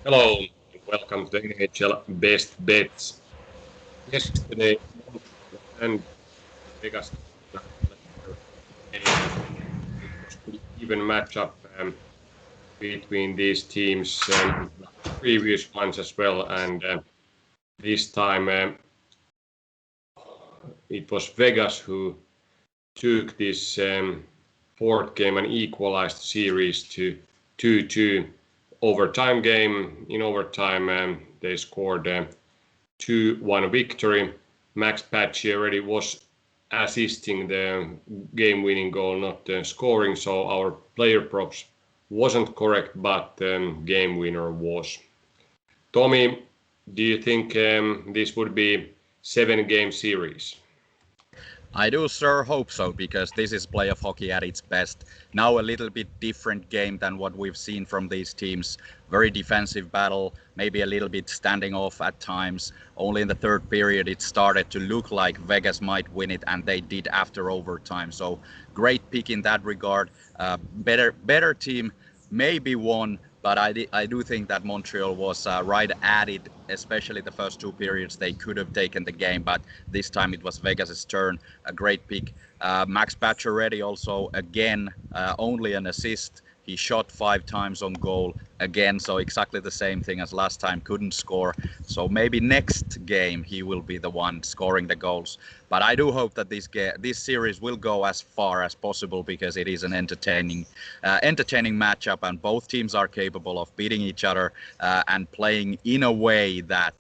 Hello, and welcome to NHL Best Bets. Yesterday, and Vegas game. It was pretty even matchup between these teams, previous ones as well, and this time it was Vegas who took this fourth game and equalized the series to 2-2 overtime game. In overtime, they scored 2-1 victory. Max Pacioretty was assisting the game-winning goal, not scoring, so our player props wasn't correct, but game winner was. Tommy, do you think this would be 7-game series? I do sure hope so, because this is playoff hockey at its best. Now a little bit different game than what we've seen from these teams. Very defensive battle, maybe a little bit standing off at times. Only in the third period it started to look like Vegas might win it, and they did after overtime. So great pick in that regard. Better team, maybe won, but I do think that Montreal was right at it, especially the first two periods. They could have taken the game, but this time it was Vegas's turn. A great pick. Max Pacioretty also, again, only an assist. He shot 5 times on goal again, so exactly the same thing as last time, couldn't score. So maybe next game he will be the one scoring the goals. But I do hope that this series will go as far as possible, because it is an entertaining matchup, and both teams are capable of beating each other and playing in a way that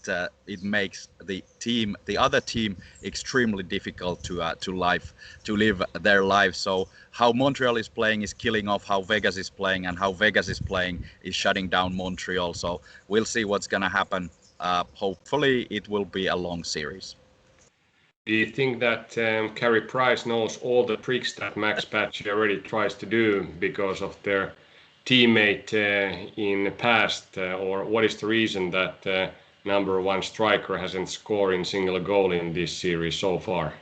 it makes the other team extremely difficult to live their lives. So how Montreal is playing is killing off how Vegas is playing, and how Vegas is playing is shutting down Montreal. So we'll see what's gonna happen. Hopefully it will be a long series. Do you think that Carey Price knows all the tricks that Max Pacioretty tries to do because of their teammate in the past, or what is the reason that number one striker hasn't scored in single goal in this series so far?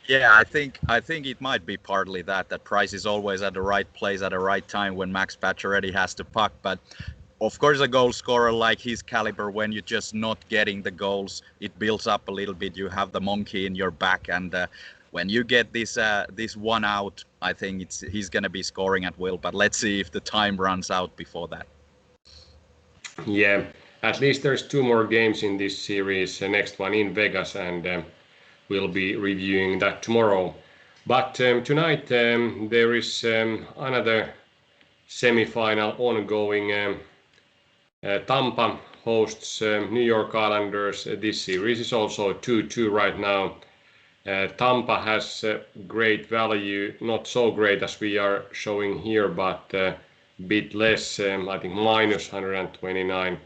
Yeah, I think it might be partly that Price is always at the right place at the right time when Max Pacioretty has the puck. But of course, a goal scorer like his caliber, when you're just not getting the goals, it builds up a little bit. You have the monkey in your back, and when you get this one out, I think he's gonna be scoring at will. But let's see if the time runs out before that. Yeah, at least there's two more games in this series. The next one in Vegas, and we'll be reviewing that tomorrow. But tonight there is another semi-final ongoing. Tampa hosts New York Islanders. This series is also 2-2 right now. Tampa has great value, not so great as we are showing here, but a bit less. I think minus 129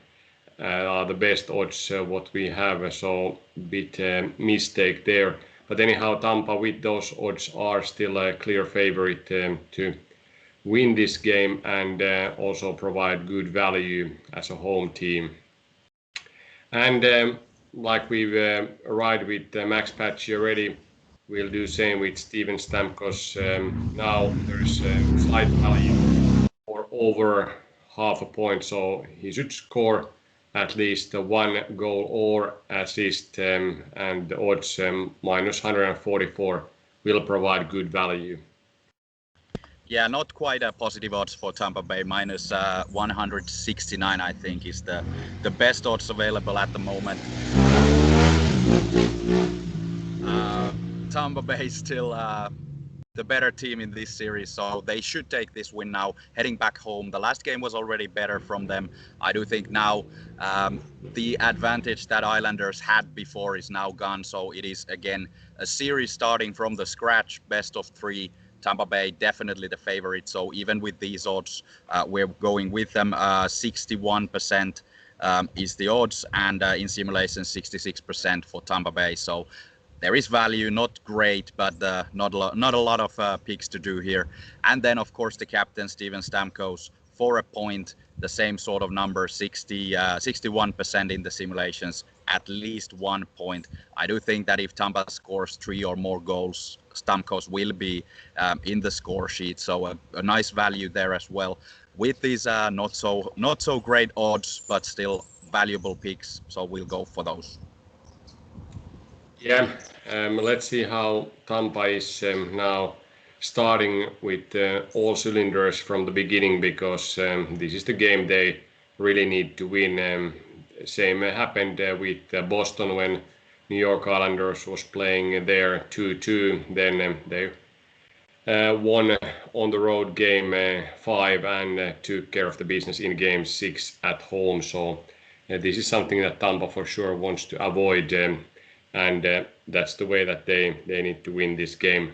are the best odds what we have, so bit mistake there. But anyhow, Tampa with those odds are still a clear favorite to win this game, and also provide good value as a home team. And like we've ride with Max Pacioretty, we'll do same with Steven Stamkos. Now there's slight value for over half a point, so he should score at least one goal or assist, and the odds minus 144 will provide good value. Yeah, not quite a positive odds for Tampa Bay. Minus 169, I think, is the best odds available at the moment. Tampa Bay is still the better team in this series, so they should take this win now, heading back home. The last game was already better from them. I do think now the advantage that Islanders had before is now gone, so it is again a series starting from the scratch, best of three. Tampa Bay definitely the favorite, so even with these odds, we're going with them. 61% is the odds, and in simulation 66% for Tampa Bay. So there is value, not great, but not a lot of picks to do here. And then of course the captain Steven Stamkos for a point, the same sort of number, 61% in the simulations, at least 1 point. I do think that if Tampa scores 3 or more goals, Stamkos will be in the score sheet, so a nice value there as well. with these not so great odds, but still valuable picks. So we'll go for those. Yeah, let's see how Tampa is now starting with all cylinders from the beginning, because this is the game they really need to win. Same happened with Boston when New York Islanders was playing there 2-2. Then they won on the road game 5 and took care of the business in game 6 at home. So this is something that Tampa for sure wants to avoid, and that's the way that they need to win this game.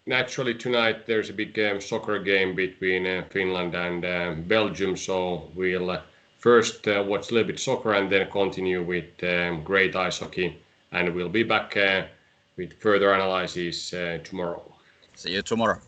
Naturally, tonight there's a big soccer game between Finland and Belgium, so we'll first watch a little bit soccer and then continue with great ice hockey, and we'll be back with further analysis tomorrow. See you tomorrow.